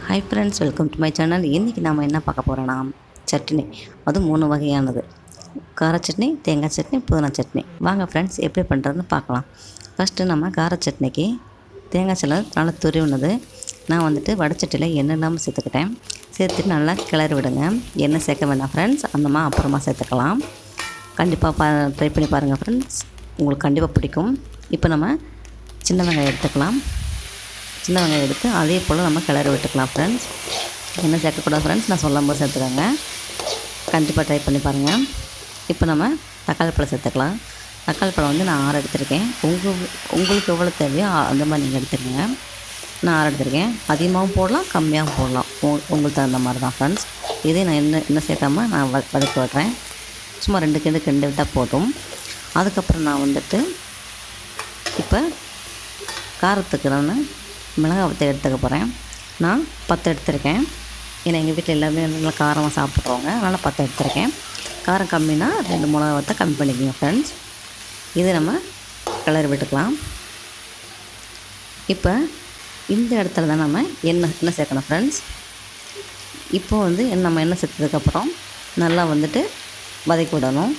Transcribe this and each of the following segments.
Hi friends, welcome to my channel. இன்றைக்கி நாம் என்ன பார்க்க போகிறோன்னா சட்னி. அது 3 வகையானது: கார சட்னி, தேங்காய் சட்னி, புதினா சட்னி. வாங்க ஃப்ரெண்ட்ஸ், எப்படி பண்ணுறதுன்னு பார்க்கலாம். ஃபஸ்ட்டு நம்ம கார சட்னிக்கு தேங்காய் சில நல்லா துருவினது நான் வடச்சட்டியில் எண்ணெய் இல்லாமல் சேர்த்துக்கிட்டேன். சேர்த்துட்டு நல்லா கிளறி விடுங்க. எண்ணெய் சேர்க்க வேண்டாம் ஃப்ரெண்ட்ஸ், அந்தமா அப்புறமா சேர்த்துக்கலாம். கண்டிப்பாக ட்ரை பண்ணி பாருங்கள் ஃப்ரெண்ட்ஸ், உங்களுக்கு கண்டிப்பாக பிடிக்கும். இப்போ நம்ம சின்ன வெங்காயம் எடுத்துக்கலாம். சின்ன வெங்காயம் எடுத்து அதே போல் நம்ம கிளறி விட்டுக்கலாம் ஃப்ரெண்ட்ஸ். என்ன சேர்க்கக்கூடாது ஃப்ரெண்ட்ஸ், நான் சொல்லும்போது சேர்த்துக்கோங்க. கண்டிப்பாக ட்ரை பண்ணி பாருங்கள். இப்போ நம்ம தக்காளி பழம் சேர்த்துக்கலாம். தக்காளி பழம் நான் 6 எடுத்திருக்கேன். உங்களுக்கு எவ்வளோ தேவையோ அந்த மாதிரி நீங்கள் எடுத்துக்கோங்க. நான் 6 எடுத்திருக்கேன். அதிகமாகவும் போடலாம், கம்மியாகவும் போடலாம், உங்களுக்கு தகுந்த மாதிரி தான் ஃப்ரெண்ட்ஸ். இதே நான் என்ன சேர்க்காமல் நான் வதக்கி விடுறேன். சும்மா 2 கிண்டு விட்டால் போதும். அதுக்கப்புறம் நான் இப்போ காரத்துக்கு நான் மிளகாய் வத்தல் எடுத்துக்க போகிறேன். நான் 10 எடுத்திருக்கேன். ஏன்னா எங்கள் வீட்டில் எல்லாருமே நல்லா காரமாக சாப்பிட்றவங்க, அதனால் 10 எடுத்திருக்கேன். காரம் கம்மினா 2 மிளகாய் வத்தல் கம்மி பண்ணிக்கோங்க ஃப்ரெண்ட்ஸ். இது நம்ம கிளறி விட்டுக்கலாம். இப்போ இந்த இடத்துல தான் நம்ம எண்ணெய் சேர்க்கணும் ஃப்ரெண்ட்ஸ். இப்போது நம்ம எண்ணெய் சேர்த்ததுக்கப்புறம் நல்லா வதக்கி விடணும்.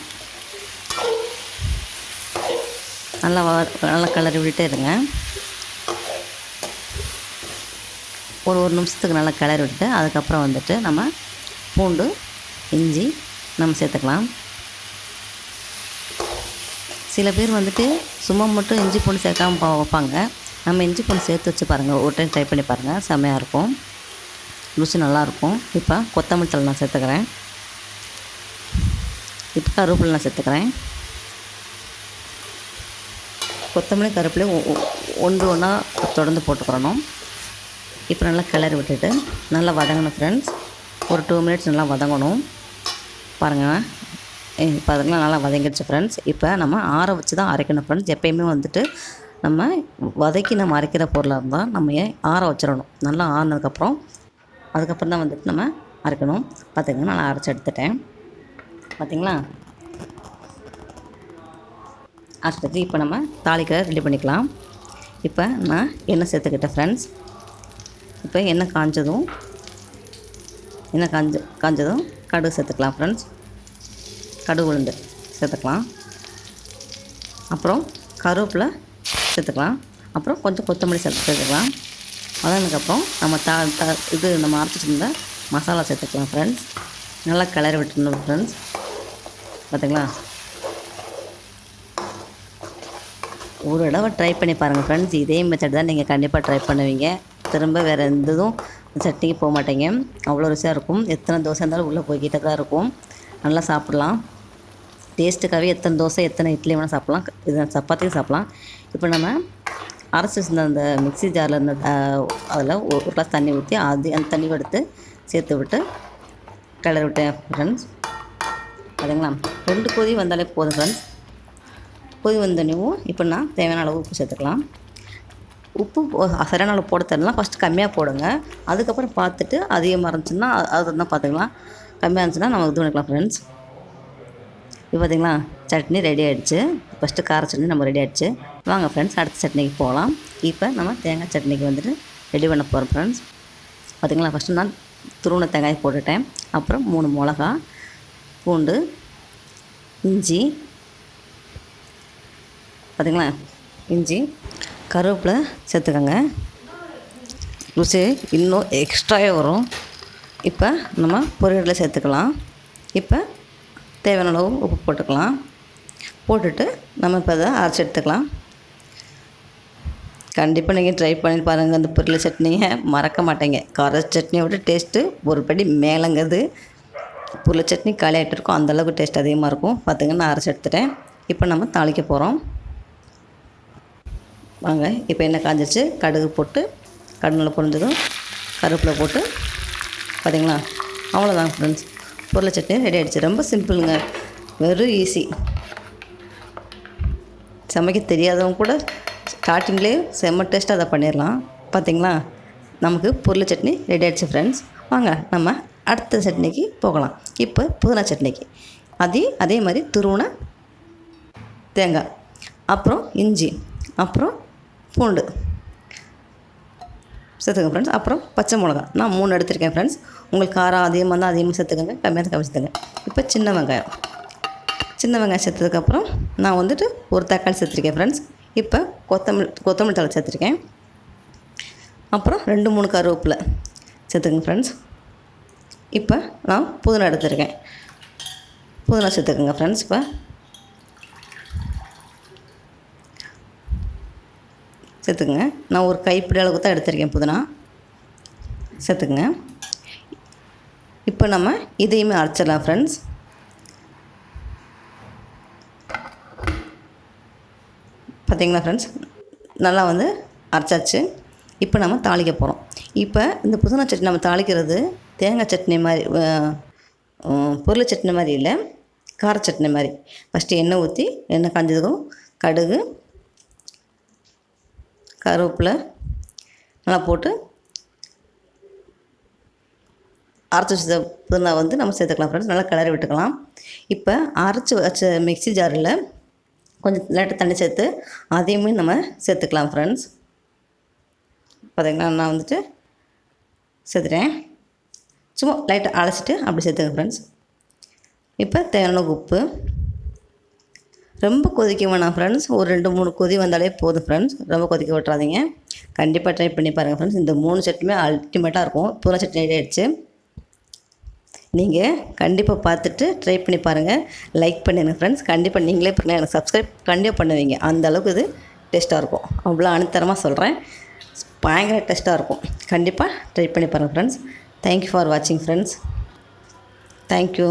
நல்லா கிளறி விட்டுட்டே இருங்க. ஒரு நிமிஷத்துக்கு நல்லா கிளறி விட்டு அதுக்கப்புறம் நம்ம பூண்டு, இஞ்சி நம்ம சேர்த்துக்கலாம். சில பேர் சும்மா மட்டும் இஞ்சி பூண்டு சேர்க்காம வைப்பாங்க. நம்ம இஞ்சி பூண்டு சேர்த்து வச்சு பாருங்கள், ஒரு டைம் ட்ரை பண்ணி பாருங்கள், செம்மையாக இருக்கும், ருசி நல்லாயிருக்கும். இப்போ கொத்தமல்லி தழை நான் சேர்த்துக்கிறேன். இப்போ கருவேப்பிலை நான் சேர்த்துக்கிறேன். கொத்தமல்லி கருவேப்பிலை ஒன்றா தொடர்ந்து போட்டுக்கிறணும். இப்போ நல்லா கிளறி விட்டுட்டு நல்லா வதங்கணும் ஃப்ரெண்ட்ஸ். ஒரு 2 மினிட்ஸ் நல்லா வதங்கணும். பாருங்கள், இப்போ அதுக்கெலாம் நல்லா வதங்கிடுச்சு ஃப்ரெண்ட்ஸ். இப்போ நம்ம ஆற வச்சு தான் அரைக்கணும் ஃப்ரெண்ட்ஸ். எப்போயுமே நம்ம வதக்கி நம்ம அரைக்கிற பொருளாக இருந்தால் நம்ம ஆற வச்சிடணும். நல்லா ஆறினதுக்கப்புறம் அதுக்கப்புறம் தான் நம்ம அரைக்கணும். பார்த்துக்கங்க, நல்லா அரைச்சி எடுத்துட்டேன். பார்த்திங்களா, அரைச்சிட்டு இப்போ நம்ம தாளிக்க ரெடி பண்ணிக்கலாம். இப்போ நான் எண்ணெய் சேர்த்துக்கிட்டேன் ஃப்ரெண்ட்ஸ். இப்போ எண்ணெய் காஞ்சதும் கடுகு சேர்த்துக்கலாம் ஃப்ரெண்ட்ஸ். கடுகு உளுந்து சேர்த்துக்கலாம். அப்புறம் கருவேப்பிலை சேர்த்துக்கலாம். அப்புறம் கொஞ்சம் கொத்தமல்லி சேர்த்துக்கலாம். வதங்கினதுக்கப்புறம் நம்ம நம்ம அரைச்சிட்டு மசாலா சேர்த்துக்கலாம் ஃப்ரெண்ட்ஸ். நல்லா கிளறி விட்டுருந்தோம் ஃப்ரெண்ட்ஸ். பார்த்திங்களா, ஒரு தடவை ட்ரை பண்ணி பாருங்கள் ஃப்ரெண்ட்ஸ். இதே மெத்தட் தான் நீங்கள் கண்டிப்பாக ட்ரை பண்ணுவீங்க. திரும்ப வேறு எந்ததும் சட்னிக்கு போக மாட்டேங்க. அவ்வளோ ருசியாக இருக்கும். எத்தனை தோசை இருந்தாலும் உள்ளே போய்கிட்டே தான் இருக்கும். நல்லா சாப்பிட்லாம். டேஸ்ட்டுக்காகவே எத்தனை தோசை எத்தனை இட்லி வேணால் சாப்பிட்லாம். இது சப்பாத்தியும் சாப்பிட்லாம். இப்போ நம்ம அரைச்சி வச்சிருந்த அந்த மிக்ஸி ஜாரில் இருந்த அதில் ஒரு கிளாஸ் தண்ணி ஊற்றி அந்த தண்ணி எடுத்து சேர்த்து விட்டு கிளறி விட்டேன் ஃப்ரெண்ட்ஸ். அதுங்களா, 2 கொதி வந்தாலே போதும் ஃப்ரெண்ட்ஸ். கொதி வந்தோடனேவும் இப்போ நான் தேவையான அளவு உப்பு சேர்த்துக்கலாம். உப்பு சரியான அளவு போட தரலாம். ஃபஸ்ட்டு கம்மியாக போடுங்க. அதுக்கப்புறம் பார்த்துட்டு அதிகமாக இருந்துச்சுன்னா அது தான் பார்த்துக்கலாம். கம்மியாக இருந்துச்சுன்னா நம்ம இது பண்ணிக்கலாம் ஃப்ரெண்ட்ஸ். இப்போ பார்த்திங்களா, சட்னி ரெடி ஆகிடுச்சு. ஃபஸ்ட்டு கார சட்னி நம்ம ரெடி ஆகிடுச்சு. வாங்க ஃப்ரெண்ட்ஸ், அடுத்த சட்னிக்கு போகலாம். இப்போ நம்ம தேங்காய் சட்னிக்கு ரெடி பண்ண போகிறோம் ஃப்ரெண்ட்ஸ். பார்த்திங்களா, ஃபஸ்ட்டு நான் துருவின தேங்காய் போட்டுட்டேன். அப்புறம் 3 மிளகா, பூண்டு, இஞ்சி, பார்த்திங்களா, இஞ்சி, கருவேப்பிலை சேர்த்துக்கோங்க. ருசி இன்னும் எக்ஸ்ட்ராவே வரும். இப்போ நம்ம பொரியலில் சேர்த்துக்கலாம். இப்போ தேவையான அளவு உப்பு போட்டுக்கலாம். போட்டுட்டு நம்ம இப்போ அதை அரைச்சி எடுத்துக்கலாம். கண்டிப்பாக நீங்கள் ட்ரை பண்ணி பாருங்கள். அந்த பொரியல் சட்னியை மறக்க மாட்டேங்க. கார சட்னியோட டேஸ்ட்டு ஒரு படி மேலங்கிறது. பொரியல் சட்னி காலியாகிட்டு இருக்கும், அந்தளவுக்கு டேஸ்ட் அதிகமாக இருக்கும். பார்த்துங்க, நான் அரைச்சி எடுத்துட்டேன். இப்போ நம்ம தாளிக்க போகிறோம். வாங்க, இப்போ எண்ணெய் காஞ்சிச்சு. கடுகு போட்டு கடுகு நல்லா பொரிஞ்சதும் கருவேப்பிலை போட்டு, பார்த்திங்களா, அவ்வளோதான் ஃப்ரெண்ட்ஸ், பொரியல் சட்னி ரெடி ஆகிடுச்சு. ரொம்ப சிம்பிளுங்க, வெறும் ஈஸி. சமைக்க தெரியாதவங்க கூட ஸ்டார்டிங்லேயே செம்ம டேஸ்ட்டாக அதை பண்ணிடலாம். பார்த்திங்களா, நமக்கு பொரியல் சட்னி ரெடி ஆகிடுச்சு ஃப்ரெண்ட்ஸ். வாங்க நம்ம அடுத்த சட்னிக்கு போகலாம். இப்போ புதினா சட்னிக்கு அதே மாதிரி துருவின தேங்காய், அப்புறம் இஞ்சி, அப்புறம் பூண்டு சேர்த்துக்கங்க ஃப்ரெண்ட்ஸ். அப்புறம் பச்சை மிளகா நான் 3 எடுத்திருக்கேன் ஃப்ரெண்ட்ஸ். உங்களுக்கு காரம் அதிகமாக இருந்தால் அதிகமாக சேர்த்துக்கங்க, கம்மியாக இருந்தால் கம்மி சேர்த்துக்கங்க. இப்போ சின்ன வெங்காயம் சேர்த்ததுக்கப்புறம் நான் வந்துட்டு ஒரு தக்காளி சேர்த்துருக்கேன் ஃப்ரெண்ட்ஸ். இப்போ கொத்தமல்லி தழை சேர்த்துருக்கேன். அப்புறம் 2-3 கருவேப்பிலை சேர்த்துக்கங்க ஃப்ரெண்ட்ஸ். இப்போ நான் புதினா எடுத்துருக்கேன், புதினா சேர்த்துக்கங்க ஃப்ரெண்ட்ஸ். இப்போ சேர்த்துக்குங்க. நான் ஒரு கைப்பிடி அளவுக்கு தான் எடுத்திருக்கேன் புதினா, சேர்த்துக்குங்க. இப்போ நம்ம இதையுமே அரைச்சிடலாம் ஃப்ரெண்ட்ஸ். பார்த்திங்களா ஃப்ரெண்ட்ஸ், நல்லா வந்து அரைச்சாச்சு. இப்போ நம்ம தாளிக்க போகிறோம். இப்போ இந்த புதினா சட்னி நம்ம தாளிக்கிறது தேங்காய் சட்னி மாதிரி, பொருள் சட்னி மாதிரி இல்லை, கார சட்னி மாதிரி. ஃபஸ்ட்டு எண்ணெய் ஊற்றி, எண்ணெய் காஞ்சதுக்கும் கடுகு கருவேப்பிலை நல்லா போட்டு அரைச்சி வச்ச புதினா வந்து நம்ம சேர்த்துக்கலாம் ஃப்ரெண்ட்ஸ். நல்லா கிளறி விட்டுக்கலாம். இப்போ அரைச்சி வச்ச மிக்ஸி ஜாரில் கொஞ்சம் லைட்டாக தண்ணி சேர்த்து அதையுமே நம்ம சேர்த்துக்கலாம் ஃப்ரெண்ட்ஸ். பார்த்திங்களா, நான் வந்துட்டு சேர்த்துட்டேன். சும்மா லைட்டாக அழைச்சிட்டு அப்படி சேர்த்துங்க ஃப்ரெண்ட்ஸ். இப்போ தேவையான உப்பு. ரொம்ப கொதிக்க வேணாம் ஃப்ரெண்ட்ஸ், ஒரு 2-3 கொதி வந்தாலே போதும் ஃப்ரெண்ட்ஸ். ரொம்ப கொதிக்க விட்றாதீங்க. கண்டிப்பாக ட்ரை பண்ணி பாருங்கள் ஃப்ரெண்ட்ஸ். இந்த 3 சட்னியுமே அல்டிமேட்டாக இருக்கும். புதினா சட்னி ரெடி ஆகிடுச்சு. நீங்கள் கண்டிப்பாக பார்த்துட்டு ட்ரை பண்ணி பாருங்கள். லைக் பண்ணுங்கள் ஃப்ரெண்ட்ஸ். கண்டிப்பாக நீங்களே பாருங்கள், எனக்கு சப்ஸ்கிரைப் கண்டிப்பாக பண்ணுவீங்க. அந்தளவுக்கு இது டேஸ்ட்டாக இருக்கும். அவ்வளோ அனுத்தரமாக சொல்கிறேன். பயங்கர டேஸ்ட்டாக இருக்கும். கண்டிப்பாக ட்ரை பண்ணி பாருங்கள் ஃப்ரெண்ட்ஸ். தேங்க்யூ ஃபார் வாட்சிங் ஃப்ரெண்ட்ஸ். தேங்க்யூ.